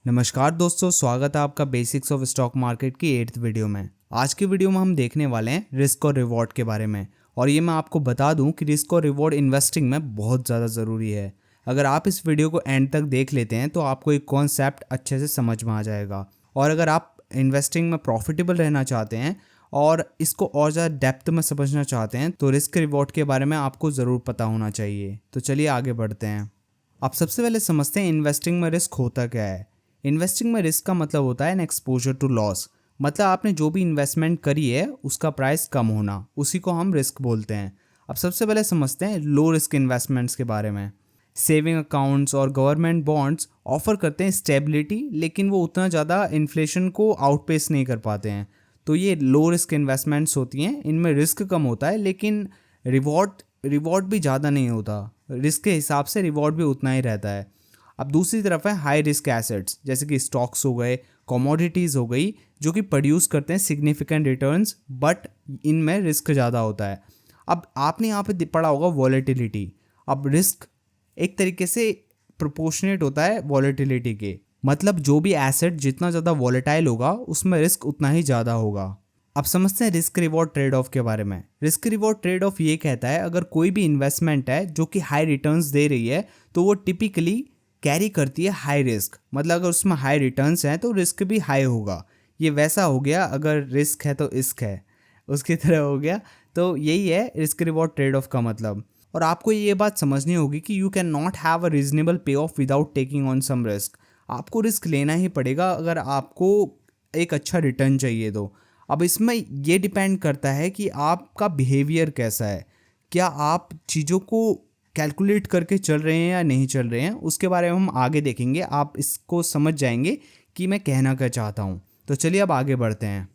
नमस्कार दोस्तों, स्वागत है आपका बेसिक्स ऑफ स्टॉक मार्केट की 8th वीडियो में। आज की वीडियो में हम देखने वाले हैं रिस्क और रिवॉर्ड के बारे में। और ये मैं आपको बता दूं कि रिस्क और रिवॉर्ड इन्वेस्टिंग में बहुत ज़्यादा ज़रूरी है। अगर आप इस वीडियो को एंड तक देख लेते हैं तो आपको एक कॉन्सेप्ट अच्छे से समझ में आ जाएगा। और अगर आप इन्वेस्टिंग में प्रॉफिटेबल रहना चाहते हैं और इसको और ज़्यादा डेप्थ में समझना चाहते हैं तो रिस्क रिवॉर्ड के बारे में आपको ज़रूर पता होना चाहिए। तो चलिए आगे बढ़ते हैं। आप सबसे पहले समझते हैं इन्वेस्टिंग में रिस्क होता क्या है। इन्वेस्टिंग में रिस्क का मतलब होता है एन एक्सपोजर टू लॉस। मतलब आपने जो भी इन्वेस्टमेंट करी है उसका प्राइस कम होना, उसी को हम रिस्क बोलते हैं। अब सबसे पहले समझते हैं लो रिस्क इन्वेस्टमेंट्स के बारे में। सेविंग अकाउंट्स और गवर्नमेंट बॉन्ड्स ऑफर करते हैं स्टेबिलिटी, लेकिन वो उतना ज़्यादा इन्फ्लेशन को आउटपेस नहीं कर पाते हैं। तो ये लो रिस्क इन्वेस्टमेंट्स होती हैं। इनमें रिस्क कम होता है लेकिन रिवॉर्ड भी ज़्यादा नहीं होता। रिस्क के हिसाब से रिवॉर्ड भी उतना ही रहता है। अब दूसरी तरफ है हाई रिस्क एसेट्स, जैसे कि स्टॉक्स हो गए, कमोडिटीज़ हो गई, जो कि प्रोड्यूस करते हैं सिग्निफिकेंट रिटर्न्स, बट इनमें रिस्क ज़्यादा होता है। अब आपने यहाँ पे पढ़ा होगा वॉलेटिलिटी। अब रिस्क एक तरीके से प्रोपोर्शनेट होता है वॉलेटिलिटी के। मतलब जो भी एसेट जितना ज़्यादा वॉलेटाइल होगा उसमें रिस्क उतना ही ज़्यादा होगा। अब समझते हैं रिस्क रिवॉर्ड ट्रेड ऑफ के बारे में। रिस्क रिवॉर्ड ट्रेड ऑफ ये कहता है अगर कोई भी इन्वेस्टमेंट है जो कि हाई रिटर्न्स दे रही है तो वो टिपिकली कैरी करती है हाई रिस्क। मतलब अगर उसमें हाई रिटर्न्स हैं तो रिस्क भी हाई होगा। ये वैसा हो गया, अगर रिस्क है तो इश्क है, उसकी तरह हो गया। तो यही है रिस्क रिवॉर्ड ट्रेड ऑफ का मतलब। और आपको ये बात समझनी होगी कि you can not have a reasonable payoff without taking on some risk. आपको रिस्क लेना ही पड़ेगा अगर आपको एक अच्छा रिटर्न चाहिए तो। अब इसमें ये डिपेंड करता है कि आपका बिहेवियर कैसा है। क्या आप चीज़ों को कैलकुलेट करके चल रहे हैं या नहीं चल रहे हैं, उसके बारे में हम आगे देखेंगे। आप इसको समझ जाएंगे कि मैं कहना क्या चाहता हूँ। तो चलिए अब आगे बढ़ते हैं।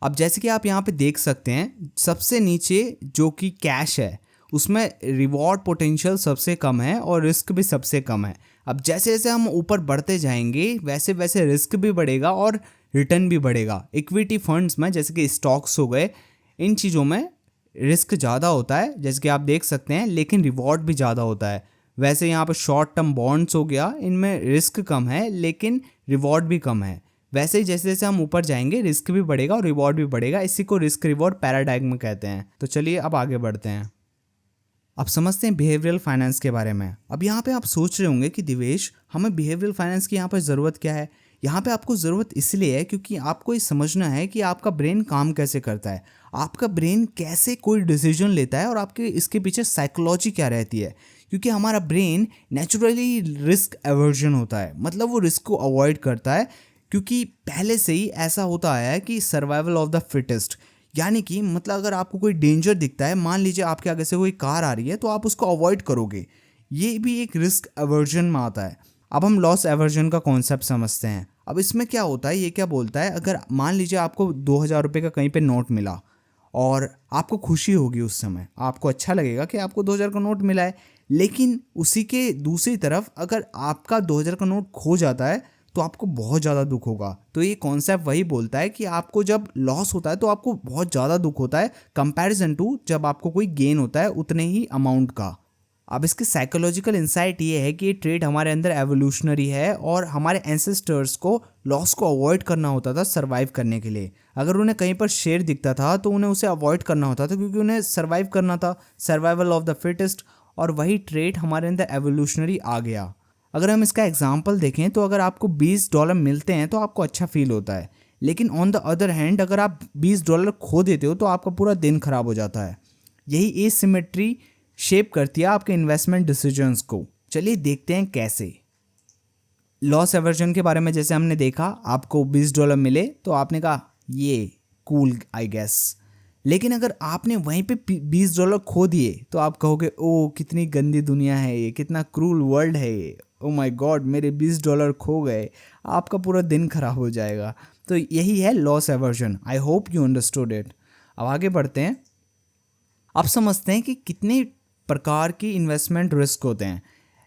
अब जैसे कि आप यहाँ पे देख सकते हैं, सबसे नीचे जो कि कैश है उसमें रिवॉर्ड पोटेंशियल सबसे कम है और रिस्क भी सबसे कम है। अब जैसे जैसे हम ऊपर बढ़ते जाएंगे वैसे वैसे रिस्क भी बढ़ेगा और रिटर्न भी बढ़ेगा। इक्विटी फंड्स में जैसे कि स्टॉक्स हो गए, इन चीज़ों में रिस्क ज़्यादा होता है जैसे कि आप देख सकते हैं, लेकिन रिवॉर्ड भी ज़्यादा होता है। वैसे यहाँ पर शॉर्ट टर्म बॉन्ड्स हो गया, इनमें रिस्क कम है लेकिन रिवॉर्ड भी कम है। वैसे ही जैसे जैसे हम ऊपर जाएंगे रिस्क भी बढ़ेगा और रिवॉर्ड भी बढ़ेगा। इसी को रिस्क रिवॉर्ड पैराडाइग्म कहते हैं। तो चलिए अब आगे बढ़ते हैं। अब समझते हैं बिहेवियरल फाइनेंस के बारे में। अब यहाँ पे आप सोच रहे होंगे कि दिवेश, हमें बिहेवियरल फाइनेंस की यहाँ पर ज़रूरत क्या है। यहाँ पे आपको ज़रूरत इसलिए है क्योंकि आपको ये समझना है कि आपका ब्रेन काम कैसे करता है, आपका ब्रेन कैसे कोई डिसीजन लेता है और आपके इसके पीछे साइकोलॉजी क्या रहती है। क्योंकि हमारा ब्रेन नेचुरली रिस्क एवर्जन होता है, मतलब वो रिस्क को अवॉइड करता है। क्योंकि पहले से ही ऐसा होता आया है कि सर्वाइवल ऑफ द फिटेस्ट। यानी कि मतलब अगर आपको कोई डेंजर दिखता है, मान लीजिए आपके आगे से कोई कार आ रही है, तो आप उसको अवॉइड करोगे। ये भी एक रिस्क एवर्जन में आता है। अब हम लॉस एवर्जन का कॉन्सेप्ट समझते हैं। अब इसमें क्या होता है, ये क्या बोलता है, अगर मान लीजिए आपको 2000 रुपये का कहीं पे नोट मिला और आपको खुशी होगी, उस समय आपको अच्छा लगेगा कि आपको 2000 का नोट मिला है। लेकिन उसी के दूसरी तरफ अगर आपका 2000 का नोट खो जाता है तो आपको बहुत ज़्यादा दुख होगा। तो ये कॉन्सेप्ट वही बोलता है कि आपको जब लॉस होता है तो आपको बहुत ज़्यादा दुख होता है कंपैरिजन टू जब आपको कोई गेन होता है उतने ही अमाउंट का। अब इसकी साइकोलॉजिकल इंसाइट ये है कि ये ट्रेड हमारे अंदर एवोल्यूशनरी है और हमारे एंसेस्टर्स को लॉस को अवॉइड करना होता था सर्वाइव करने के लिए। अगर उन्हें कहीं पर शेर दिखता था तो उन्हें उसे अवॉइड करना होता था क्योंकि उन्हें सर्वाइव करना था, सर्वाइवल ऑफ द फिटेस्ट। और वही ट्रेड हमारे अंदर एवोल्यूशनरी आ गया। अगर हम इसका एग्जाम्पल देखें तो अगर आपको $20 मिलते हैं तो आपको अच्छा फील होता है, लेकिन ऑन द अदर हैंड अगर आप $20 खो देते हो तो आपका पूरा दिन खराब हो जाता है। यही एसिमेट्री शेप करती है आपके इन्वेस्टमेंट डिसीजंस को। चलिए देखते हैं कैसे। लॉस एवर्जन के बारे में जैसे हमने देखा, आपको $20 मिले तो आपने कहा ये कूल आई गेस। लेकिन अगर आपने वहीं पे $20 खो दिए तो आप कहोगे ओ कितनी गंदी दुनिया है ये, कितना क्रूल वर्ल्ड है ये, ओ माय गॉड मेरे $20 खो गए। आपका पूरा दिन खराब हो जाएगा। तो यही है loss aversion. I hope you understood it. अब आगे बढ़ते हैं। अब समझते हैं कि कितने प्रकार की इन्वेस्टमेंट रिस्क होते हैं।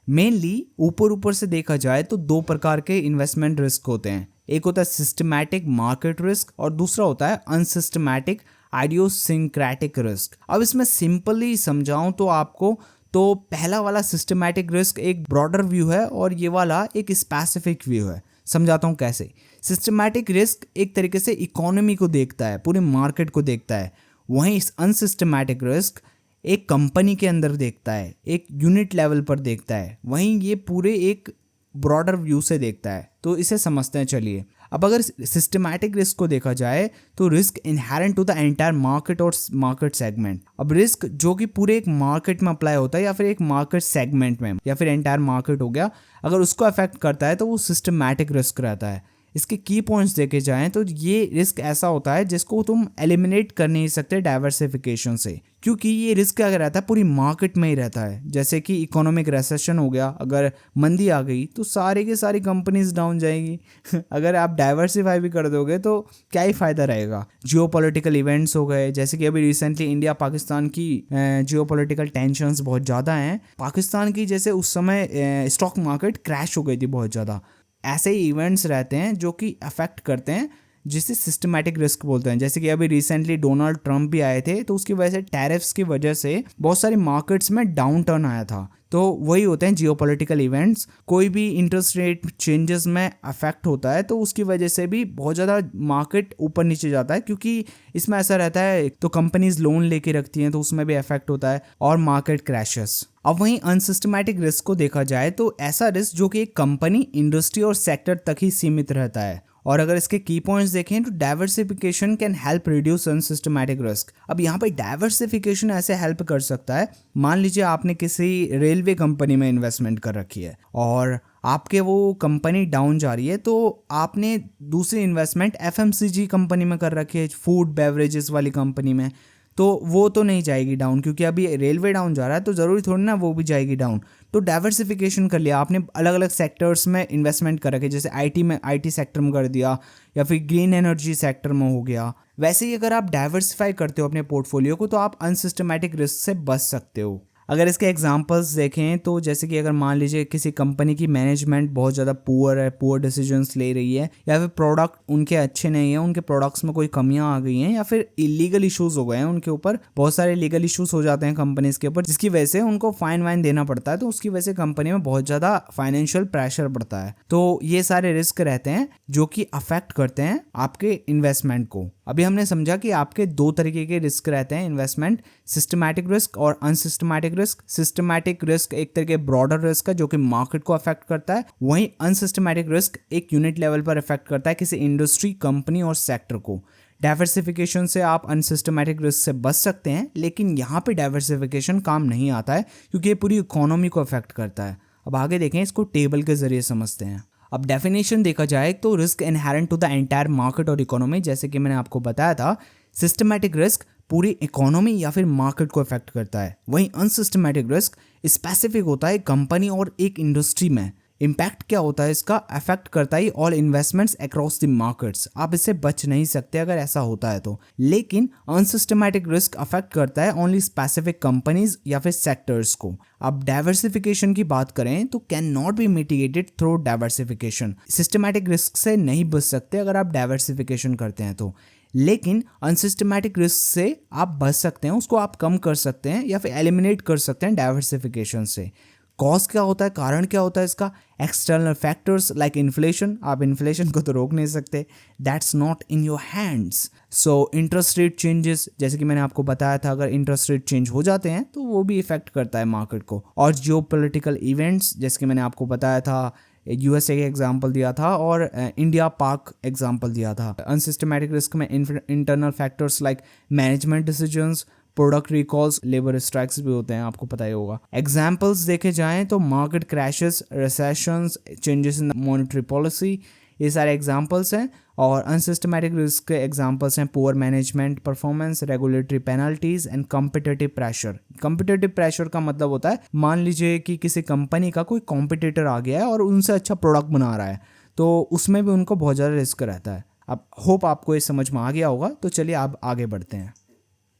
मेनली ऊपर ऊपर से देखा जाए तो दो प्रकार के इन्वेस्टमेंट रिस्क होते हैं। एक होता है सिस्टमैटिक मार्केट रिस्क और दूसरा होता है अनसिस्टमैटिक आइडियोसिंक्रेटिक रिस्क। अब इसमें सिंपली समझाऊं तो आपको तो पहला वाला सिस्टमैटिक रिस्क एक ब्रॉडर व्यू है और ये वाला एक स्पेसिफिक व्यू है। समझाता हूँ कैसे। सिस्टमैटिक रिस्क एक तरीके से इकोनॉमी को देखता है, पूरे मार्केट को देखता है। वहीं अनसिस्टमैटिक रिस्क एक कंपनी के अंदर देखता है, एक यूनिट लेवल पर देखता है। वहीं ये पूरे एक ब्रॉडर व्यू से देखता है। तो इसे समझते हैं चलिए। अब अगर सिस्टमैटिक रिस्क को देखा जाए तो risk inherent to the entire market और मार्केट सेगमेंट। अब रिस्क जो कि पूरे एक मार्केट में अप्लाई होता है या फिर एक मार्केट सेगमेंट में या फिर एंटायर मार्केट हो गया, अगर उसको अफेक्ट करता है तो वो सिस्टमैटिक रिस्क रहता है। इसके की पॉइंट्स देखे जाएं तो ये रिस्क ऐसा होता है जिसको तुम एलिमिनेट कर नहीं सकते डाइवर्सिफिकेशन से, क्योंकि ये रिस्क क्या रहता है पूरी मार्केट में ही रहता है। जैसे कि इकोनॉमिक रिसेशन हो गया, अगर मंदी आ गई तो सारी की सारी कंपनीज डाउन जाएगी। अगर आप डाइवर्सिफाई भी कर दोगे तो क्या ही फायदा रहेगा। जियोपॉलिटिकल इवेंट्स हो गए, जैसे कि अभी रिसेंटली इंडिया पाकिस्तान की जियोपॉलिटिकल टेंशंस बहुत ज़्यादा हैं। पाकिस्तान की जैसे उस समय स्टॉक मार्केट क्रैश हो गई थी बहुत ज़्यादा। ऐसे ही इवेंट्स रहते हैं जो कि अफेक्ट करते हैं, जिसे सिस्टमैटिक रिस्क बोलते हैं। जैसे कि अभी रिसेंटली डोनाल्ड ट्रंप भी आए थे, तो उसकी वजह से टैरिफ्स की वजह से बहुत सारी मार्केट्स में डाउन टर्न आया था। तो वही होते हैं जियोपॉलिटिकल इवेंट्स। कोई भी इंटरेस्ट रेट चेंजेस में अफेक्ट होता है तो उसकी वजह से भी बहुत ज़्यादा मार्केट ऊपर नीचे जाता है, क्योंकि इसमें ऐसा रहता है तो कंपनीज लोन लेके रखती हैं तो उसमें भी अफेक्ट होता है और मार्केट क्रैशेस। अब वहीं अनसिस्टमैटिक रिस्क को देखा जाए तो ऐसा रिस्क जो कि एक कंपनी, इंडस्ट्री और सेक्टर तक ही सीमित रहता है। और अगर इसके की पॉइंट्स देखें तो diversification can help reduce unsystematic risk. अब यहाँ पे डाइवर्सिफिकेशन ऐसे हेल्प कर सकता है, मान लीजिए आपने किसी रेलवे कंपनी में इन्वेस्टमेंट कर रखी है और आपके वो कंपनी डाउन जा रही है, तो आपने दूसरी इन्वेस्टमेंट एफएमसीजी कंपनी में कर रखी है, फूड बेवरेजेस वाली कंपनी में, तो वो तो नहीं जाएगी डाउन, क्योंकि अभी रेलवे डाउन जा रहा है तो ज़रूरी थोड़ी ना वो भी जाएगी डाउन। तो डाइवर्सिफिकेशन कर लिया आपने, अलग अलग सेक्टर्स में इन्वेस्टमेंट कर रखे, जैसे आईटी सेक्टर में कर दिया या फिर ग्रीन एनर्जी सेक्टर में हो गया। वैसे ही अगर आप डाइवर्सिफाई करते हो अपने पोर्टफोलियो को तो आप अनसिस्टमैटिक रिस्क से बच सकते हो। अगर इसके एग्जांपल्स देखें तो जैसे कि अगर मान लीजिए किसी कंपनी की मैनेजमेंट बहुत ज़्यादा पुअर है, पुअर डिसीजंस ले रही है, या फिर प्रोडक्ट उनके अच्छे नहीं है, उनके प्रोडक्ट्स में कोई कमियां आ गई हैं, या फिर इलीगल इश्यूज हो गए हैं उनके ऊपर, बहुत सारे लीगल इश्यूज हो जाते हैं कंपनीज के ऊपर, जिसकी वजह से उनको फाइन वाइन देना पड़ता है, तो उसकी वजह से कंपनी में बहुत ज़्यादा फाइनेंशियल प्रेशर पड़ता है। तो ये सारे रिस्क रहते हैं जो कि अफेक्ट करते हैं आपके इन्वेस्टमेंट को। अभी हमने समझा कि आपके दो तरीके के रिस्क रहते हैं इन्वेस्टमेंट, सिस्टमैटिक रिस्क और अनसिस्टमैटिक रिस्क। सिस्टमैटिक रिस्क एक तरह के ब्रॉडर रिस्क है जो कि मार्केट को अफेक्ट करता है, वहीं अनसिस्टमैटिक रिस्क एक यूनिट लेवल पर अफेक्ट करता है किसी इंडस्ट्री, कंपनी और सेक्टर को। डाइवर्सिफिकेशन से आप अनसिस्टमैटिक रिस्क से बच सकते हैं, लेकिन यहाँ पे डाइवर्सिफिकेशन काम नहीं आता है क्योंकि ये पूरी इकोनॉमी को अफेक्ट करता है। अब आगे देखें, इसको टेबल के जरिए समझते हैं। अब डेफिनेशन देखा जाए तो risk inherent to the entire market और इकोनॉमी, जैसे कि मैंने आपको बताया था, सिस्टमैटिक रिस्क पूरी इकोनॉमी या फिर मार्केट को अफेक्ट करता है, वहीं अनसिस्टमैटिक रिस्क स्पेसिफिक होता है कंपनी और एक इंडस्ट्री में। इम्पैक्ट क्या होता है इसका, अफेक्ट करता है all investments across the markets. आप इससे बच नहीं सकते अगर ऐसा होता है तो। लेकिन अनसिस्टमैटिक रिस्क अफेक्ट करता है ओनली स्पेसिफिक कंपनीज या फिर सेक्टर्स को। अब डाइवर्सिफिकेशन की बात करें तो can not be mitigated through diversification. Systematic risk से नहीं बच सकते अगर आप डाइवर्सिफिकेशन करते हैं तो, लेकिन अनसिस्टमैटिक रिस्क से आप बच सकते हैं, उसको आप कम कर सकते हैं या फिर एलिमिनेट कर सकते हैं डाइवर्सिफिकेशन से। कॉज क्या होता है, कारण क्या होता है इसका, एक्सटर्नल फैक्टर्स लाइक इन्फ्लेशन। आप इन्फ्लेशन को तो रोक नहीं सकते, that's not in your hands. So interest rate changes, जैसे कि मैंने आपको बताया था, अगर इंटरेस्ट रेट चेंज हो जाते हैं तो वो भी इफेक्ट करता है मार्केट को। और जियोपॉलिटिकल इवेंट्स, जैसे कि मैंने आपको बताया था, यूएसए का एग्जांपल दिया था और इंडिया पाक एग्जांपल दिया था। अनसिस्टमैटिक रिस्क में internal factors like management decisions, product recalls, labour strikes भी होते हैं, आपको पता ही होगा। एग्जाम्पल्स देखे जाएं तो market crashes, recessions, changes in monetary policy, ये सारे एग्जाम्पल्स हैं। और अनसिस्टमैटिक रिस्क के एग्जाम्पल्स हैं poor management performance, regulatory penalties and competitive pressure. Competitive pressure का मतलब होता है, मान लीजिए कि किसी कंपनी का कोई कॉम्पिटिटर आ गया है और उनसे अच्छा प्रोडक्ट बना रहा है, तो उसमें भी उनको बहुत ज़्यादा रिस्क रहता है। अब होप आपको ये समझ में आ गया होगा, तो चलिए आप आगे बढ़ते हैं।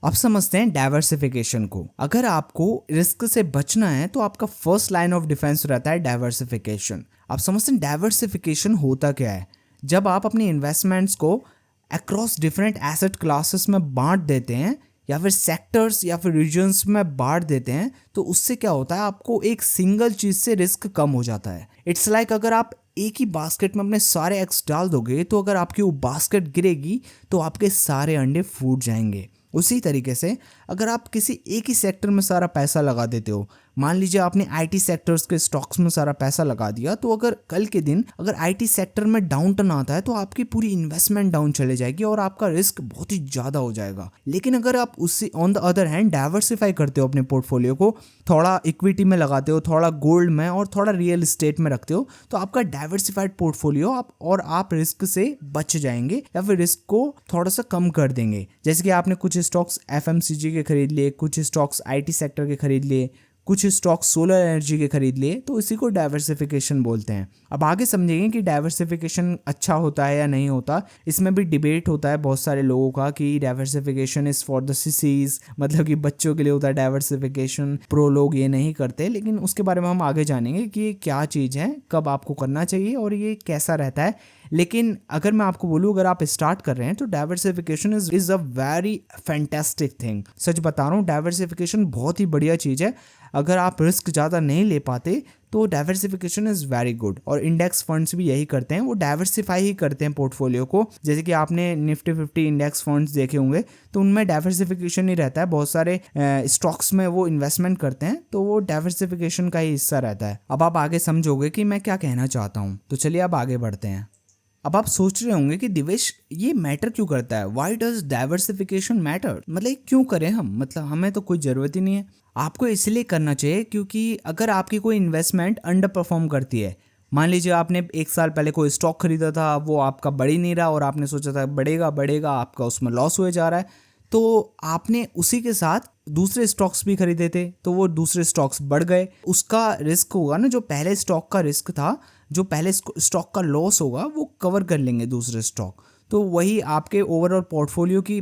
अब समझते हैं डाइवर्सिफिकेशन को। अगर आपको रिस्क से बचना है तो आपका फर्स्ट लाइन ऑफ डिफेंस रहता है डाइवर्सिफिकेशन। आप समझते हैं डाइवर्सिफिकेशन होता क्या है, जब आप अपनी इन्वेस्टमेंट्स को अक्रॉस डिफरेंट एसेट क्लासेस में बांट देते हैं या फिर सेक्टर्स या फिर रीजन्स में बांट देते हैं तो उससे क्या होता है, आपको एक सिंगल चीज़ से रिस्क कम हो जाता है। इट्स लाइक अगर आप एक ही बास्केट में अपने सारे एग्स डाल दोगे तो अगर आपकी वो बास्केट गिरेगी तो आपके सारे अंडे फूट जाएंगे। उसी तरीके से अगर आप किसी एक ही सेक्टर में सारा पैसा लगा देते हो, मान लीजिए आपने आईटी सेक्टर्स के स्टॉक्स में सारा पैसा लगा दिया, तो अगर कल के दिन अगर आईटी सेक्टर में डाउन टर्न आता है तो आपकी पूरी इन्वेस्टमेंट डाउन चले जाएगी और आपका रिस्क बहुत ही ज़्यादा हो जाएगा। लेकिन अगर आप उससे on the other hand diversify करते हो अपने पोर्टफोलियो को, थोड़ा इक्विटी में लगाते हो, थोड़ा गोल्ड में और थोड़ा रियल एस्टेट में रखते हो, तो आपका डाइवर्सिफाइड पोर्टफोलियो आप रिस्क से बच जाएंगे या फिर रिस्क को थोड़ा सा कम कर देंगे। जैसे कि आपने कुछ स्टॉक्स एफएमसीजी के खरीद लिए, कुछ स्टॉक्स आईटी सेक्टर के खरीद लिए, कुछ स्टॉक्स सोलर एनर्जी के खरीद लिए, तो इसी को डाइवर्सिफिकेशन बोलते हैं। अब आगे समझेंगे कि डाइवर्सिफिकेशन अच्छा होता है या नहीं होता। इसमें भी डिबेट होता है बहुत सारे लोगों का कि डाइवर्सिफिकेशन इज़ फॉर द सिसीज, मतलब कि बच्चों के लिए होता है डाइवर्सिफिकेशन, प्रो लोग ये नहीं करते। लेकिन उसके बारे में हम आगे जानेंगे कि ये क्या चीज़ है, कब आपको करना चाहिए और ये कैसा रहता है। लेकिन अगर मैं आपको बोलूँ, अगर आप स्टार्ट कर रहे हैं तो diversification is a very fantastic thing. सच बता रहा हूँ, डाइवर्सिफिकेशन बहुत ही बढ़िया चीज़ है। अगर आप रिस्क ज़्यादा नहीं ले पाते तो डाइवर्सिफिकेशन इज़ वेरी गुड। और इंडेक्स फंड्स भी यही करते हैं, वो डाइवर्सिफाई ही करते हैं पोर्टफोलियो को। जैसे कि आपने निफ्टी 50 इंडेक्स फंड्स देखे होंगे तो उनमें डाइवर्सिफिकेशन ही रहता है, बहुत सारे स्टॉक्स में वो इन्वेस्टमेंट करते हैं, तो वो डाइवर्सिफिकेशन का ही हिस्सा रहता है। अब आप आगे समझोगे कि मैं क्या कहना चाहता हूँ, तो चलिए अब आगे बढ़ते हैं। अब आप सोच रहे होंगे कि दिवेश ये मैटर क्यों करता है, वाई डज डाइवर्सिफिकेशन मैटर, मतलब क्यों करें हम, मतलब हमें तो कोई ज़रूरत ही नहीं है। आपको इसलिए करना चाहिए क्योंकि अगर आपकी कोई इन्वेस्टमेंट अंडर परफॉर्म करती है, मान लीजिए आपने एक साल पहले कोई स्टॉक खरीदा था, वो आपका बढ़ ही नहीं रहा और आपने सोचा था बढ़ेगा बढ़ेगा, आपका उसमें लॉस हुए जा रहा है, तो आपने उसी के साथ दूसरे स्टॉक्स भी खरीदे थे तो वो दूसरे स्टॉक्स बढ़ गए, उसका रिस्क होगा ना, जो पहले स्टॉक का रिस्क था, जो पहले स्टॉक का लॉस होगा वो कवर कर लेंगे दूसरे स्टॉक, तो वही आपके ओवरऑल पोर्टफोलियो की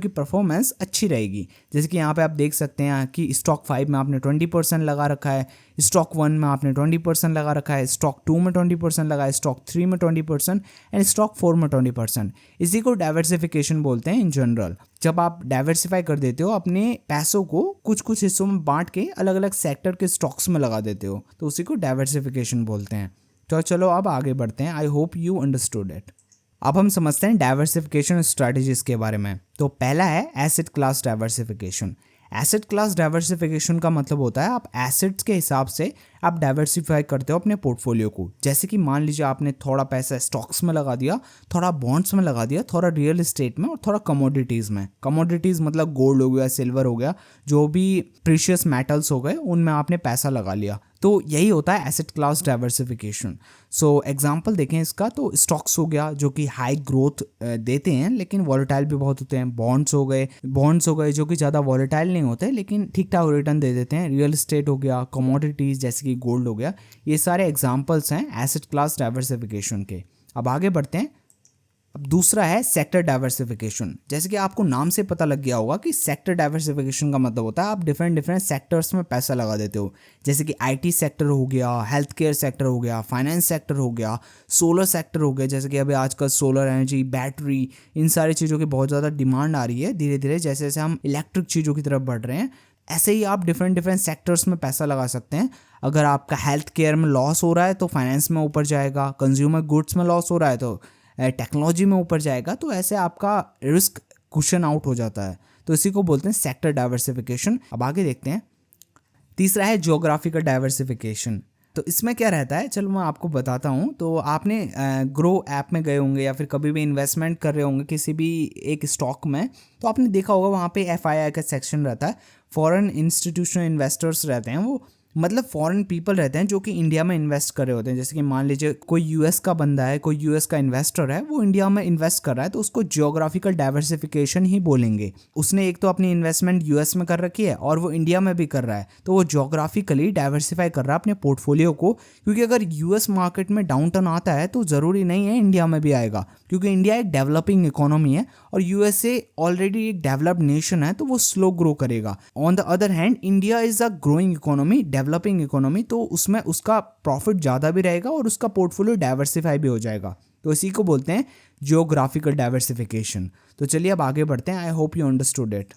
परफॉर्मेंस अच्छी रहेगी। जैसे कि यहाँ पे आप देख सकते हैं कि स्टॉक 5 में आपने 20% लगा रखा है, स्टॉक 1 में आपने 20% लगा रखा है, स्टॉक 2 में 20% लगा है, स्टॉक 3 में 20% एंड स्टॉक 4 में 20%। इसी को डाइवर्सिफिकेशन बोलते हैं इन जनरल। जब आप डाइवर्सिफाई कर देते हो, अपने पैसों को कुछ कुछ हिस्सों में बांट के अलग अलग सेक्टर के स्टॉक्स में लगा देते हो, तो उसी को डाइवर्सिफिकेशन बोलते हैं। तो चलो अब आगे बढ़ते हैं। I hope you understood it. अब हम समझते हैं डाइवर्सिफिकेशन स्ट्रैटेजीज के बारे में। तो पहला है asset class diversification. Asset class diversification का मतलब होता है आप एसेट्स के हिसाब से आप डाइवर्सिफाई करते हो अपने पोर्टफोलियो को। जैसे कि मान लीजिए आपने थोड़ा पैसा स्टॉक्स में लगा दिया, थोड़ा बॉन्ड्स में लगा दिया, थोड़ा रियल एस्टेट में और थोड़ा कमोडिटीज़ में। कमोडिटीज़ मतलब गोल्ड हो गया, सिल्वर हो गया, जो भी प्रीशियस मेटल्स हो गए, उनमें आपने पैसा लगा लिया। तो यही होता है asset class diversification. So example देखें इसका, तो स्टॉक्स हो गया जो कि हाई ग्रोथ देते हैं लेकिन वॉलेटाइल भी बहुत होते हैं। बॉन्ड्स हो गए जो कि ज़्यादा वॉलेटाइल नहीं होते लेकिन ठीक ठाक रिटर्न दे देते हैं। रियल एस्टेट हो गया, कमोडिटीज़ जैसे कि गोल्ड हो गया, ये सारे एग्जांपल्स हैं एसेट क्लास डाइवर्सिफिकेशन के। अब आगे बढ़ते हैं। अब दूसरा है सेक्टर डाइवर्सिफिकेशन। जैसे कि आपको नाम से पता लग गया होगा कि सेक्टर डाइवर्सिफिकेशन का मतलब होता है आप डिफरेंट सेक्टर्स में पैसा लगा देते हो। जैसे कि आईटी सेक्टर हो गया, हेल्थ केयर सेक्टर हो गया, फाइनेंस सेक्टर हो गया, सोलर सेक्टर हो गया, जैसे कि अभी आजकल सोलर एनर्जी, बैटरी, इन सारी चीज़ों की बहुत ज़्यादा डिमांड आ रही है धीरे धीरे। जैसे जैसे हम इलेक्ट्रिक चीज़ों की तरफ बढ़ रहे हैं, ऐसे ही आप डिफरेंट सेक्टर्स में पैसा लगा सकते हैं। अगर आपका हेल्थ केयर में लॉस हो रहा है तो फाइनेंस में ऊपर जाएगा, कंज्यूमर गुड्स में लॉस हो रहा है तो टेक्नोलॉजी में ऊपर जाएगा, तो ऐसे आपका रिस्क कुशन आउट हो जाता है। तो इसी को बोलते हैं सेक्टर डाइवर्सिफिकेशन। अब आगे देखते हैं। तीसरा है ज्योग्राफिकल डाइवर्सिफिकेशन। तो इसमें क्या रहता है, चलो मैं आपको बताता हूँ। तो आपने ग्रो ऐप में गए होंगे या फिर कभी भी इन्वेस्टमेंट कर रहे होंगे किसी भी एक स्टॉक में, तो आपने देखा होगा वहाँ पे FII का सेक्शन रहता है, फॉरेन इंस्टीट्यूशनल इन्वेस्टर्स रहते हैं, वो मतलब फॉरेन पीपल रहते हैं जो कि इंडिया में इन्वेस्ट कर रहे होते हैं। जैसे कि मान लीजिए कोई यूएस का बंदा है, कोई यूएस का इन्वेस्टर है, वो इंडिया में इन्वेस्ट कर रहा है, तो उसको जियोग्राफिकल डाइवर्सिफिकेशन ही बोलेंगे। उसने एक तो अपनी इन्वेस्टमेंट यूएस में कर रखी है और वो इंडिया में भी कर रहा है, तो वो जियोग्राफिकली डाइवर्सिफाई कर रहा है अपने पोर्टफोलियो को। क्योंकि अगर यूएस मार्केट में डाउन टर्न आता है तो ज़रूरी नहीं है इंडिया में भी आएगा, क्योंकि इंडिया एक डेवलपिंग इकोनॉमी है और यूएसए ऑलरेडी एक डेवलप्ड नेशन है, तो वो स्लो ग्रो करेगा। On the other hand India is a growing economy, developing economy, तो उसमें उसका प्रॉफिट ज़्यादा भी रहेगा और उसका पोर्टफोलियो डाइवर्सिफाई भी हो जाएगा। तो इसी को बोलते हैं जियोग्राफिकल डाइवर्सिफिकेशन। तो चलिए अब आगे बढ़ते हैं। I hope you understood it.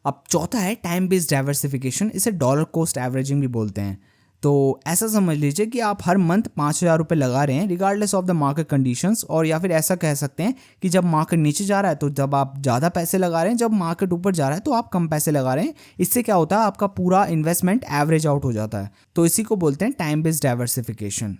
अब चौथा है टाइम बेस्ड डाइवर्सिफिकेशन, इसे डॉलर कॉस्ट एवरेजिंग भी बोलते हैं। तो ऐसा समझ लीजिए कि आप हर मंथ 5,000 रुपये लगा रहे हैं regardless of the market conditions, और या फिर ऐसा कह सकते हैं कि जब मार्केट नीचे जा रहा है तो जब आप ज़्यादा पैसे लगा रहे हैं, जब मार्केट ऊपर जा रहा है तो आप कम पैसे लगा रहे हैं। इससे क्या होता है, आपका पूरा इन्वेस्टमेंट एवरेज आउट हो जाता है। तो इसी को बोलते हैं टाइम बेस्ड डाइवर्सिफिकेशन।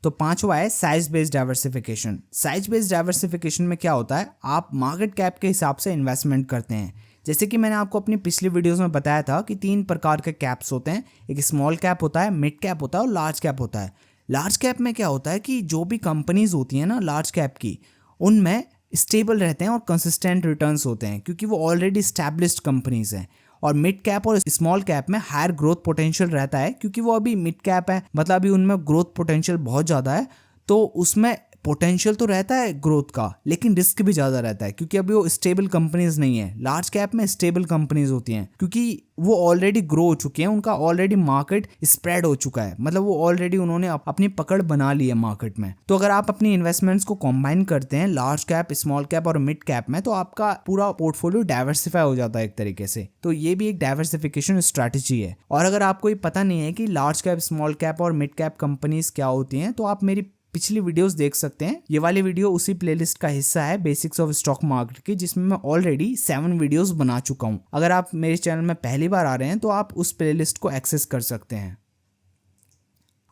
तो पांचवा है size based diversification. Size based diversification में क्या होता है, आप मार्केट कैप के हिसाब से इन्वेस्टमेंट करते हैं। जैसे कि मैंने आपको अपनी पिछली वीडियोस में बताया था कि 3 प्रकार के कैप्स होते हैं, एक स्मॉल कैप होता है, मिड कैप होता है और लार्ज कैप होता है। लार्ज कैप में क्या होता है कि जो भी कंपनीज होती हैं ना लार्ज कैप की, उनमें स्टेबल रहते हैं और कंसिस्टेंट रिटर्न्स होते हैं क्योंकि वो ऑलरेडी स्टैब्लिश्ड कंपनीज हैं। और मिड कैप और स्मॉल कैप में हायर ग्रोथ पोटेंशियल रहता है क्योंकि वो अभी मिड कैप है, मतलब अभी उनमें ग्रोथ पोटेंशियल बहुत ज़्यादा है। तो उसमें पोटेंशियल तो रहता है ग्रोथ का, लेकिन रिस्क भी ज़्यादा रहता है क्योंकि अभी वो स्टेबल कंपनीज नहीं है। लार्ज कैप में स्टेबल कंपनीज होती हैं क्योंकि वो ऑलरेडी ग्रो हो चुकी हैं, उनका ऑलरेडी मार्केट स्प्रेड हो चुका है, मतलब वो ऑलरेडी उन्होंने अपनी पकड़ बना ली है मार्केट में। तो अगर आप अपनी इन्वेस्टमेंट्स को कंबाइन करते हैं लार्ज कैप, स्मॉल कैप और मिड कैप में, तो आपका पूरा पोर्टफोलियो डाइवर्सिफाई हो जाता है एक तरीके से। तो ये भी एक डाइवर्सिफिकेशन स्ट्रैटेजी है। और अगर आपको ये पता नहीं है कि लार्ज कैप, स्मॉल कैप और मिड कैप कंपनीज क्या होती हैं, तो आप मेरी पिछली वीडियोस देख सकते हैं। ये वाली वीडियो उसी प्लेलिस्ट का हिस्सा है बेसिक्स ऑफ स्टॉक मार्केट की, जिसमें मैं ऑलरेडी 7 वीडियोस बना चुका हूं। अगर आप मेरे चैनल में पहली बार आ रहे हैं तो आप उस प्लेलिस्ट को एक्सेस कर सकते हैं।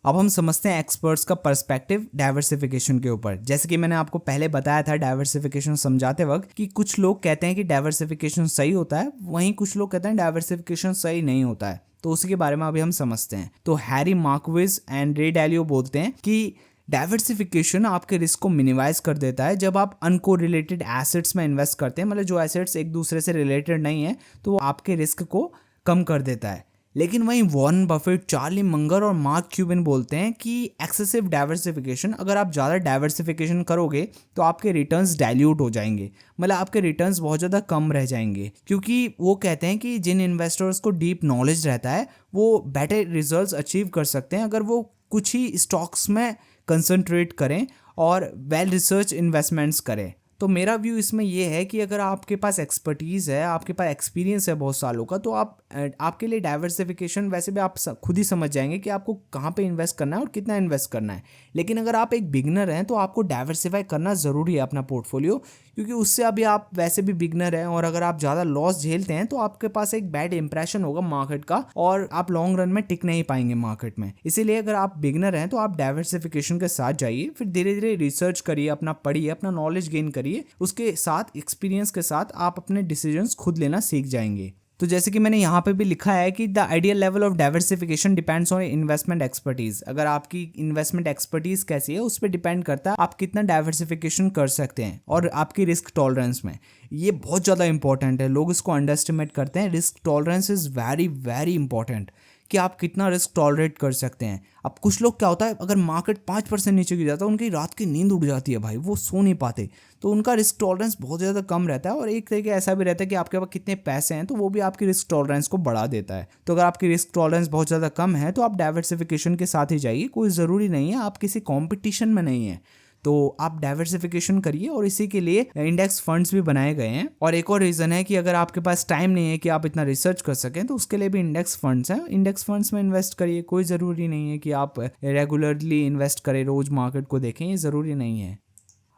अब हम समझते हैं एक्सपर्ट्स का पर्सपेक्टिव डाइवर्सिफिकेशन के ऊपर। जैसे कि मैंने आपको पहले बताया था डाइवर्सिफिकेशन समझाते वक्त कि कुछ लोग कहते हैं कि डाइवर्सिफिकेशन सही होता है, वहीं कुछ लोग कहते हैं डाइवर्सिफिकेशन सही नहीं होता है। तो उसी के बारे में अभी हम समझते हैं। तो हैरी मार्क्विस एंड रे डैलियो बोलते हैं कि डाइवर्सिफिकेशन आपके रिस्क को मिनिमाइज कर देता है जब आप अनकोरिलेटेड एसेट्स में इन्वेस्ट करते हैं, मतलब जो एसेट्स एक दूसरे से रिलेटेड नहीं है, तो वो आपके रिस्क को कम कर देता है। लेकिन वहीं वॉरेन बफेट, चार्ली मंगर और मार्क क्यूबिन बोलते हैं कि एक्सेसिव डाइवर्सिफिकेशन, अगर आप ज़्यादा डाइवर्सिफिकेशन करोगे तो आपके रिटर्न्स डाइल्यूट हो जाएंगे, मतलब आपके रिटर्न्स बहुत ज़्यादा कम रह जाएंगे। क्योंकि वो कहते हैं कि जिन इन्वेस्टर्स को डीप नॉलेज रहता है वो बेटर रिजल्ट्स अचीव कर सकते हैं अगर वो कुछ ही स्टॉक्स में कंसंट्रेट करें और वेल रिसर्च इन्वेस्टमेंट्स करें। तो मेरा व्यू इसमें ये है कि अगर आपके पास एक्सपर्टीज़ है, आपके पास एक्सपीरियंस है बहुत सालों का, तो आपके लिए डाइवर्सिफिकेशन वैसे भी आप खुद ही समझ जाएंगे कि आपको कहाँ पे इन्वेस्ट करना है और कितना इन्वेस्ट करना है। लेकिन अगर आप एक बिगनर हैं तो आपको डाइवर्सिफाई करना ज़रूरी है अपना पोर्टफोलियो, क्योंकि उससे अभी आप वैसे भी बिगनर हैं और अगर आप ज़्यादा लॉस झेलते हैं तो आपके पास एक बैड इंप्रेशन होगा मार्केट का और आप लॉन्ग रन में टिक नहीं पाएंगे मार्केट में। इसीलिए अगर आप बिगनर हैं तो आप डाइवर्सिफिकेशन के साथ जाइए, फिर धीरे धीरे रिसर्च करिए, अपना पढ़िए, अपना नॉलेज गेन करिए, उसके साथ एक्सपीरियंस के साथ आप अपने डिसीजंस खुद लेना सीख जाएंगे। तो जैसे कि मैंने यहाँ पे भी लिखा है कि the ideal level of diversification depends on investment expertise. अगर आपकी इन्वेस्टमेंट एक्सपर्टीज कैसी है उस पर डिपेंड करता है आप कितना डाइवर्सिफिकेशन कर सकते हैं और आपकी रिस्क टॉलरेंस में। ये बहुत ज़्यादा इंपॉर्टेंट है, लोग इसको अंडरएस्टिमेट करते हैं। Risk tolerance is very very important कि आप कितना रिस्क टॉलरेट कर सकते हैं। अब कुछ लोग क्या होता है, अगर मार्केट 5% नीचे गिर जाता है उनकी रात की नींद उड़ जाती है भाई, वो सो नहीं पाते, तो उनका रिस्क टॉलरेंस बहुत ज़्यादा कम रहता है। और एक तरीके ऐसा भी रहता है कि आपके पास कितने पैसे हैं तो वो भी आपकी रिस्क टॉलरेंस को बढ़ा देता है। तो अगर आपकी रिस्क टॉलरेंस बहुत ज़्यादा कम है तो आप डाइवर्सिफिकेशन के साथ ही जाइए, कोई ज़रूरी नहीं है आप किसी कॉम्पिटिशन में नहीं है, तो आप डाइवर्सिफिकेशन करिए। और इसी के लिए इंडेक्स फंड्स भी बनाए गए हैं। और एक और रीज़न है कि अगर आपके पास टाइम नहीं है कि आप इतना रिसर्च कर सकें तो उसके लिए भी इंडेक्स फंड्स हैं, इंडेक्स फंड्स में इन्वेस्ट करिए। कोई ज़रूरी नहीं है कि आप रेगुलरली इन्वेस्ट करें, रोज़ मार्केट को देखें, ये ज़रूरी नहीं है।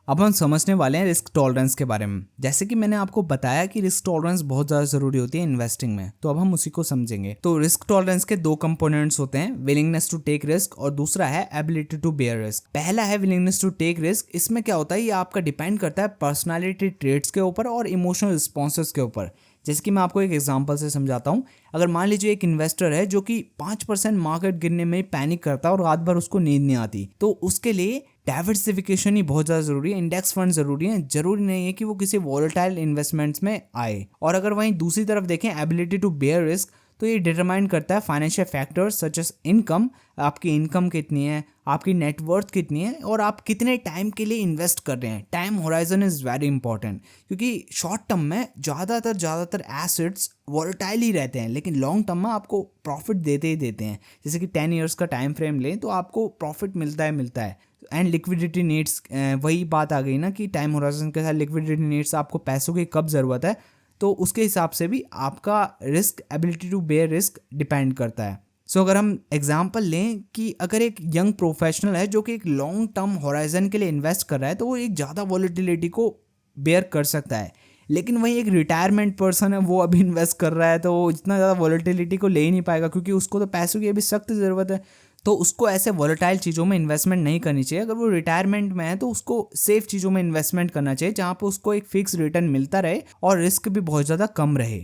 अब हम समझने वाले हैं रिस्क टॉलरेंस के बारे में। जैसे कि मैंने आपको बताया कि रिस्क टॉलरेंस बहुत ज़्यादा ज़रूरी होती है इन्वेस्टिंग में, तो अब हम उसी को समझेंगे। तो रिस्क टॉलरेंस के 2 कंपोनेंट्स होते हैं, विलिंगनेस टू टेक रिस्क और दूसरा है एबिलिटी टू बेयर रिस्क। पहला है विलिंगनेस टू टेक रिस्क। इसमें क्या होता है, ये आपका डिपेंड करता है पर्सनैलिटी ट्रेट्स के ऊपर और इमोशनल रिस्पॉन्सेस के ऊपर। जैसे कि मैं आपको एक एग्जांपल से समझाता हूँ। अगर मान लीजिए एक इन्वेस्टर है जो कि 5% मार्केट गिरने में पैनिक करता है और रात भर उसको नींद नहीं आती, तो उसके लिए डाइवर्सिफिकेशन ही बहुत ज़्यादा ज़रूरी है, इंडेक्स फंड ज़रूरी है। जरूरी नहीं है कि वो किसी वॉलेटाइल इन्वेस्टमेंट्स में आए। और अगर वहीं दूसरी तरफ देखें एबिलिटी टू बेयर रिस्क, तो ये डिटरमाइन करता है financial factors such as income, आपकी इनकम कितनी है, आपकी नेटवर्थ कितनी है और आप कितने टाइम के लिए इन्वेस्ट कर रहे हैं। Time horizon is very important, क्योंकि शॉर्ट टर्म में ज़्यादातर एसेट्स वॉलेटाइल ही रहते हैं, लेकिन लॉन्ग टर्म में आपको प्रॉफिट देते ही देते हैं। जैसे कि 10 ईयर्स का टाइम फ्रेम लें तो आपको प्रॉफिट मिलता है। एंड लिक्विडिटी नीड्स, वही बात आ गई ना कि टाइम होराइजन के साथ लिक्विडिटी नीड्स, आपको पैसों की कब ज़रूरत है, तो उसके हिसाब से भी आपका risk, ability to bear risk depend करता है। सो अगर हम एग्जांपल लें कि अगर एक यंग प्रोफेशनल है जो कि एक लॉन्ग टर्म होराइजन के लिए इन्वेस्ट कर रहा है, तो वो एक ज़्यादा वॉलीटिलिटी को बेयर कर सकता है। लेकिन वही एक रिटायरमेंट पर्सन है, वो अभी इन्वेस्ट कर रहा है तो वो इतना ज़्यादा वॉलीटिलिटी को ले ही नहीं पाएगा, क्योंकि उसको तो पैसों की अभी सख्त ज़रूरत है। तो उसको ऐसे वॉलेटाइल चीज़ों में इन्वेस्टमेंट नहीं करनी चाहिए। अगर वो रिटायरमेंट में है तो उसको सेफ चीज़ों में इन्वेस्टमेंट करना चाहिए, जहाँ पर उसको एक फिक्स रिटर्न मिलता रहे और रिस्क भी बहुत ज़्यादा कम रहे।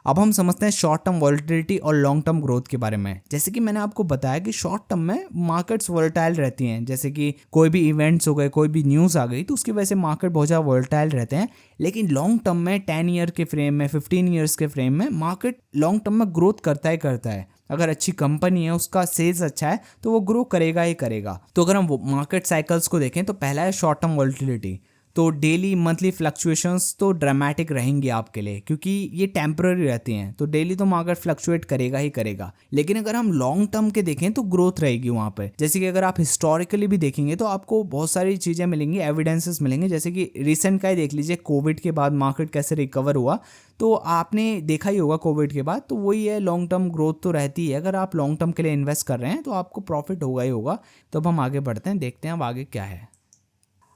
अब हम समझते हैं शॉर्ट टर्म वॉलेटिलिटी और लॉन्ग टर्म ग्रोथ के बारे में। जैसे कि मैंने आपको बताया कि शॉर्ट टर्म में मार्केट्स वॉलेटाइल रहती हैं, जैसे कि कोई भी इवेंट्स हो गए, कोई भी न्यूज़ आ गई, तो उसकी वजह से मार्केट बहुत ज़्यादा वॉलेटाइल रहते हैं। लेकिन लॉन्ग टर्म में 10 ईयर के फ्रेम में, 15 ईयर्स के फ्रेम में मार्केट लॉन्ग टर्म में ग्रोथ करता ही करता है। अगर अच्छी कंपनी है, उसका सेल्स अच्छा है, तो वो ग्रो करेगा ही करेगा। तो अगर हम मार्केट साइकिल्स को देखें तो पहला है शॉर्ट टर्म वॉलेटिलिटी। तो डेली मंथली फ्लक्चुएशंस तो ड्रामेटिक रहेंगी आपके लिए, क्योंकि ये टेम्पररी रहती हैं। तो डेली तो मार्केट फ्लक्चुएट करेगा ही करेगा। लेकिन अगर हम लॉन्ग टर्म के देखें तो ग्रोथ रहेगी वहाँ पे। जैसे कि अगर आप हिस्टोरिकली भी देखेंगे तो आपको बहुत सारी चीज़ें मिलेंगी, एविडेंसेस मिलेंगे। जैसे कि रिसेंट का ही देख लीजिए, कोविड के बाद मार्केट कैसे रिकवर हुआ, तो आपने देखा ही होगा कोविड के बाद। तो वही है, लॉन्ग टर्म ग्रोथ तो रहती है। अगर आप लॉन्ग टर्म के लिए इन्वेस्ट कर रहे हैं तो आपको प्रॉफिट होगा ही होगा। तो अब हम आगे बढ़ते हैं, देखते हैं अब आगे क्या है।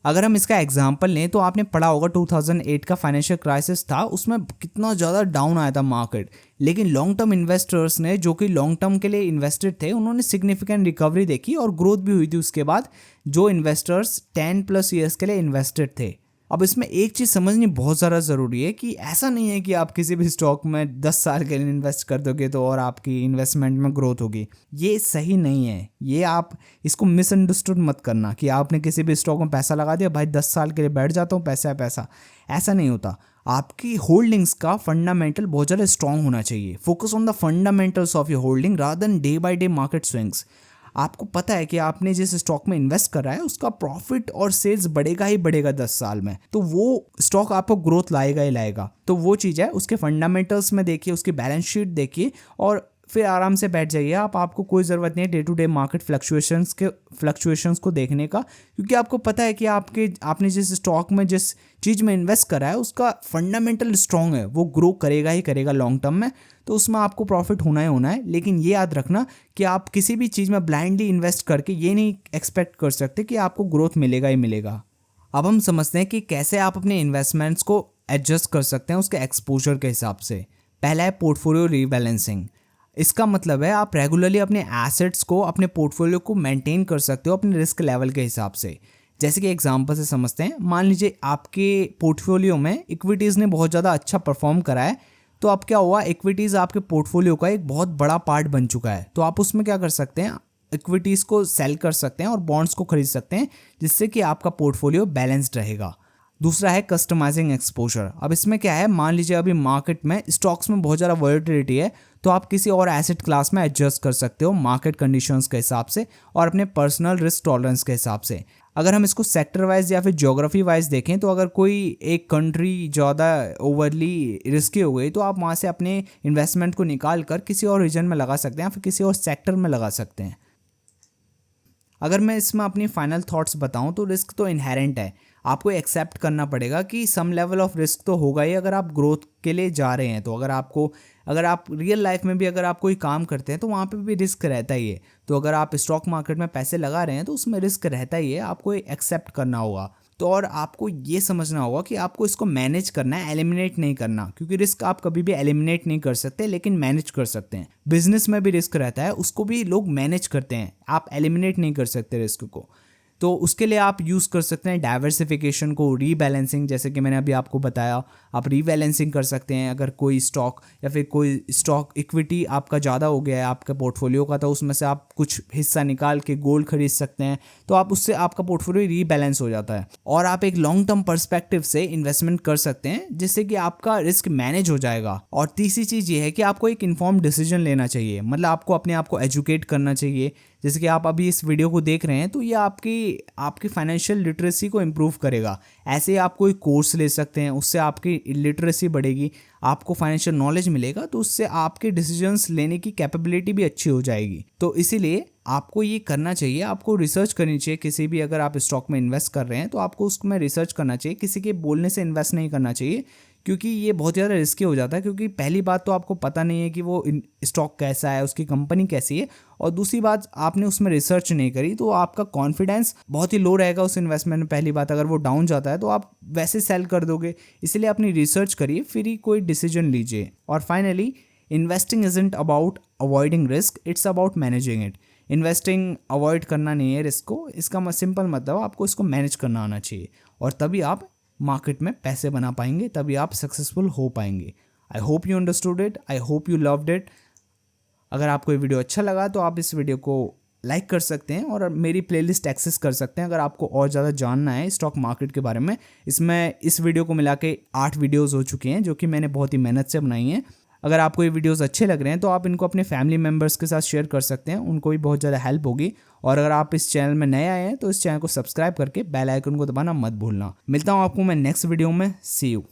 अगर हम इसका एग्जांपल लें तो आपने पढ़ा होगा 2008 का फाइनेंशियल क्राइसिस था, उसमें कितना ज़्यादा डाउन आया था मार्केट। लेकिन लॉन्ग टर्म इन्वेस्टर्स ने, जो कि लॉन्ग टर्म के लिए इन्वेस्टेड थे, उन्होंने सिग्निफिकेंट रिकवरी देखी और ग्रोथ भी हुई थी उसके बाद, जो इन्वेस्टर्स 10+ ईयर्स के लिए इन्वेस्टेड थे। अब इसमें एक चीज़ समझनी बहुत ज़्यादा ज़रूरी है कि ऐसा नहीं है कि आप किसी भी स्टॉक में 10 साल के लिए इन्वेस्ट कर दोगे तो और आपकी इन्वेस्टमेंट में ग्रोथ होगी। ये सही नहीं है। ये आप इसको मिसअंडरस्टूड मत करना कि आपने किसी भी स्टॉक में पैसा लगा दिया, भाई 10 साल के लिए बैठ जाता हूँ, पैसा है पैसा। ऐसा नहीं होता। आपकी होल्डिंग्स का फंडामेंटल बहुत ज़्यादा स्ट्रांग होना चाहिए। Focus on the fundamentals of your holding rather than day by day market swings. आपको पता है कि आपने जिस स्टॉक में इन्वेस्ट कर रहा है उसका प्रॉफिट और सेल्स बढ़ेगा ही बढ़ेगा 10 साल में, तो वो स्टॉक आपको ग्रोथ लाएगा ही लाएगा। तो वो चीज़ है, उसके फंडामेंटल्स में देखिए, उसकी बैलेंस शीट देखिए और फिर आराम से बैठ जाइए। आपको कोई ज़रूरत नहीं है day to day market fluctuations को देखने का, क्योंकि आपको पता है कि आपने जिस स्टॉक में, जिस चीज़ में इन्वेस्ट करा है, उसका फंडामेंटल स्ट्रॉन्ग है, वो ग्रो करेगा ही करेगा लॉन्ग टर्म में। तो उसमें आपको प्रॉफिट होना ही होना है। लेकिन ये याद रखना कि आप किसी भी चीज़ में ब्लाइंडली इन्वेस्ट करके ये नहीं एक्सपेक्ट कर सकते कि आपको ग्रोथ मिलेगा ही मिलेगा। अब हम समझते हैं कि कैसे आप अपने इन्वेस्टमेंट्स को एडजस्ट कर सकते हैं उसके एक्सपोजर के हिसाब से। पहला है पोर्टफोलियो रीबैलेंसिंग। इसका मतलब है आप रेगुलरली अपने एसेट्स को, अपने पोर्टफोलियो को मेंटेन कर सकते हो अपने रिस्क लेवल के हिसाब से। जैसे कि एग्जांपल से समझते हैं, मान लीजिए आपके पोर्टफोलियो में इक्विटीज़ ने बहुत ज़्यादा अच्छा परफॉर्म करा है, तो अब क्या हुआ, इक्विटीज़ आपके पोर्टफोलियो का एक बहुत बड़ा पार्ट बन चुका है। तो आप उसमें क्या कर सकते हैं, इक्विटीज़ को सेल कर सकते हैं और बॉन्ड्स को खरीद सकते हैं, जिससे कि आपका पोर्टफोलियो बैलेंस्ड रहेगा। दूसरा है कस्टमाइजिंग एक्सपोजर। अब इसमें क्या है, मान लीजिए अभी मार्केट में स्टॉक्स में बहुत ज़्यादा वॉलेटिलिटी है, तो आप किसी और एसेट क्लास में एडजस्ट कर सकते हो मार्केट कंडीशंस के हिसाब से और अपने पर्सनल रिस्क टॉलरेंस के हिसाब से। अगर हम इसको सेक्टर वाइज या फिर ज्योग्राफी वाइज देखें, तो अगर कोई एक कंट्री ज़्यादा ओवरली रिस्की हो गई, तो आप वहाँ से अपने इन्वेस्टमेंट को निकाल कर किसी और रीजन में लगा सकते हैं या फिर किसी और सेक्टर में लगा सकते हैं। अगर मैं इसमें अपनी फाइनल थॉट्स बताऊं तो रिस्क तो इनहेरेंट है। आपको एक्सेप्ट करना पड़ेगा कि सम लेवल ऑफ रिस्क तो होगा ही अगर आप ग्रोथ के लिए जा रहे हैं। तो अगर आप रियल लाइफ में भी अगर आप कोई काम करते हैं तो वहाँ पे भी रिस्क रहता ही है। तो अगर आप स्टॉक मार्केट में पैसे लगा रहे हैं तो उसमें रिस्क रहता ही है, आपको एक्सेप्ट करना होगा। तो और आपको ये समझना होगा कि आपको इसको मैनेज करना है, एलिमिनेट नहीं करना, क्योंकि रिस्क आप कभी भी एलिमिनेट नहीं कर सकते लेकिन मैनेज कर सकते हैं। बिजनेस में भी रिस्क रहता है, उसको भी लोग मैनेज करते हैं, आप एलिमिनेट नहीं कर सकते रिस्क को। तो उसके लिए आप यूज़ कर सकते हैं डाइवर्सिफिकेशन को, रीबैलेंसिंग, जैसे कि मैंने अभी आपको बताया। आप रीबैलेंसिंग कर सकते हैं। अगर कोई स्टॉक या फिर कोई स्टॉक इक्विटी आपका ज़्यादा हो गया है आपके पोर्टफोलियो का, तो उसमें से आप कुछ हिस्सा निकाल के गोल्ड खरीद सकते हैं, तो आप उससे आपका पोर्टफोलियो रीबैलेंस हो जाता है। और आप एक लॉन्ग टर्म पर्सपेक्टिव से इन्वेस्टमेंट कर सकते हैं, जिससे कि आपका रिस्क मैनेज हो जाएगा। और तीसरी चीज़ ये है कि आपको एक इन्फॉर्म्ड डिसीजन लेना चाहिए, मतलब आपको अपने आप को एजुकेट करना चाहिए। जैसे कि आप अभी इस वीडियो को देख रहे हैं, तो ये आपकी फाइनेंशियल लिटरेसी को इम्प्रूव करेगा। ऐसे ही आप कोई कोर्स ले सकते हैं, उससे आपकी लिटरेसी बढ़ेगी, आपको फाइनेंशियल नॉलेज मिलेगा, तो उससे आपके डिसीजंस लेने की कैपेबिलिटी भी अच्छी हो जाएगी। तो इसीलिए आपको ये करना चाहिए, आपको रिसर्च करनी चाहिए। किसी भी अगर आप स्टॉक में इन्वेस्ट कर रहे हैं तो आपको उसमें रिसर्च करना चाहिए, किसी के बोलने से इन्वेस्ट नहीं करना चाहिए, क्योंकि ये बहुत ज़्यादा रिस्की हो जाता है, क्योंकि पहली बात तो आपको पता नहीं है कि वो स्टॉक कैसा है, उसकी कंपनी कैसी है, और दूसरी बात आपने उसमें रिसर्च नहीं करी, तो आपका कॉन्फिडेंस बहुत ही लो रहेगा उस इन्वेस्टमेंट में। पहली बात, अगर वो डाउन जाता है तो आप वैसे सेल कर दोगे, इसलिए अपनी रिसर्च करिए फिर ही कोई डिसीजन लीजिए। और finally, investing isn't about avoiding risk, it's about managing it. Investing avoid करना नहीं है रिस्क को, इसका सिंपल मतलब आपको इसको मैनेज करना आना चाहिए, और तभी आप मार्केट में पैसे बना पाएंगे, तभी आप सक्सेसफुल हो पाएंगे। I hope you understood it, I hope you loved it. अगर आपको ये वीडियो अच्छा लगा तो आप इस वीडियो को लाइक कर सकते हैं और मेरी प्लेलिस्ट एक्सेस कर सकते हैं अगर आपको और ज़्यादा जानना है स्टॉक मार्केट के बारे में। इसमें इस वीडियो को मिला के 8 वीडियोस हो चुके हैं, जो कि मैंने बहुत ही मेहनत से बनाई हैं। अगर आपको ये वीडियोस अच्छे लग रहे हैं तो आप इनको अपने फैमिली मेम्बर्स के साथ शेयर कर सकते हैं, उनको भी बहुत ज़्यादा हेल्प होगी। और अगर आप इस चैनल में नए आए हैं तो इस चैनल को सब्सक्राइब करके बेल आइकन को दबाना मत भूलना। मिलता हूँ आपको मैं नेक्स्ट वीडियो में। सी यू।